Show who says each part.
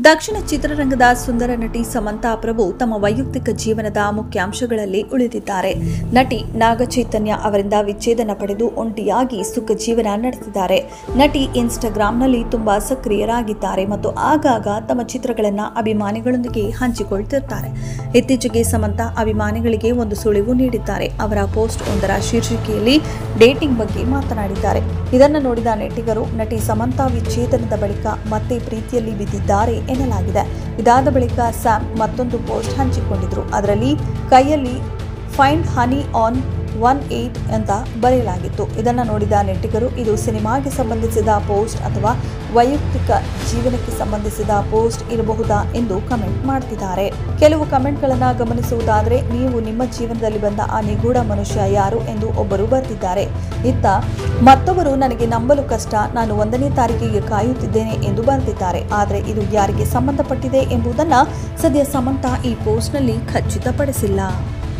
Speaker 1: ದಕ್ಷಿಣ ಚಿತ್ರರಂಗದ ಸುಂದರ ನಟಿ ಸಮಂತಾ ಪ್ರಭು ತಮ್ಮ ವೈಯಕ್ತಿಕ ಜೀವನದ ಮುಖ್ಯಾಂಶಗಳಲ್ಲಿ ಉಳಿದಿದ್ದಾರೆ. ನಟಿ ನಾಗಚೈತನ್ಯ ಅವರಿಂದ ವಿಚ್ಛೇದನ ಪಡೆದು ಒಂಟಿಯಾಗಿ ಸುಖ ಜೀವನ ನಡೆಸಿದ್ದಾರೆ. ನಟಿ ಇನ್ಸ್ಟಾಗ್ರಾಂನಲ್ಲಿ ತುಂಬಾ ಸಕ್ರಿಯರಾಗಿದ್ದಾರೆ ಮತ್ತು ಆಗಾಗ ತಮ್ಮ ಚಿತ್ರಗಳನ್ನು ಅಭಿಮಾನಿಗಳೊಂದಿಗೆ ಹಂಚಿಕೊಳ್ತಿರ್ತಾರೆ. ಇತ್ತೀಚೆಗೆ ಸಮಂತಾ ಅಭಿಮಾನಿಗಳಿಗೆ ಒಂದು ಸುಳಿವು ನೀಡಿದ್ದಾರೆ. ಅವರ ಪೋಸ್ಟ್ ಒಂದರ ಶೀರ್ಷಿಕೆಯಲ್ಲಿ ಡೇಟಿಂಗ್ ಬಗ್ಗೆ ಮಾತನಾಡಿದ್ದಾರೆ. ಇದನ್ನು ನೋಡಿದ ನೆಟ್ಟಿಗರು ನಟಿ ಸಮಂತಾ ವಿಚ್ಛೇದನದ ಬಳಿಕ ಮತ್ತೆ ಪ್ರೀತಿಯಲ್ಲಿ ಬಿದ್ದಿದ್ದಾರೆ ಎನ್ನಲಾಗಿದೆ. ಇದಾದ ಬಳಿಕ ಸ್ಯಾಮ್ ಮತ್ತೊಂದು ಪೋಸ್ಟ್ ಹಂಚಿಕೊಂಡಿದ್ರು. ಅದರಲ್ಲಿ ಕೈಯಲ್ಲಿ ಫೈಂಡ್ ಹನಿ ಆನ್ 18 ಅಂತ ಬರೆಯಲಾಗಿತ್ತು. ಇದನ್ನು ನೋಡಿದ ನೆಟ್ಟಿಗರು ಇದು ಸಿನಿಮಾಗೆ ಸಂಬಂಧಿಸಿದ ಪೋಸ್ಟ್ ಅಥವಾ ವೈಯಕ್ತಿಕ ಜೀವನಕ್ಕೆ ಸಂಬಂಧಿಸಿದ ಪೋಸ್ಟ್ ಇರಬಹುದಾ ಎಂದು ಕಮೆಂಟ್ ಮಾಡ್ತಿದ್ದಾರೆ. ಕೆಲವು ಕಮೆಂಟ್ಗಳನ್ನು ಗಮನಿಸುವುದಾದರೆ, ನೀವು ನಿಮ್ಮ ಜೀವನದಲ್ಲಿ ಬಂದ ಆ ನಿಗೂಢ ಮನುಷ್ಯ ಯಾರು ಎಂದು ಒಬ್ಬರು ಬರೆದಿದ್ದಾರೆ. ಇತ್ತ ಮತ್ತೊಬ್ಬರು ನನಗೆ ನಂಬಲು ಕಷ್ಟ, ನಾನು 1ನೇ ತಾರೀಕಿಗೆ ಕಾಯುತ್ತಿದ್ದೇನೆ ಎಂದು ಬರೆದಿದ್ದಾರೆ. ಆದರೆ ಇದು ಯಾರಿಗೆ ಸಂಬಂಧಪಟ್ಟಿದೆ ಎಂಬುದನ್ನು ಸದ್ಯ ಸಮಂತಾ ಈ ಪೋಸ್ಟ್ನಲ್ಲಿ ಖಚಿತಪಡಿಸಿಲ್ಲ.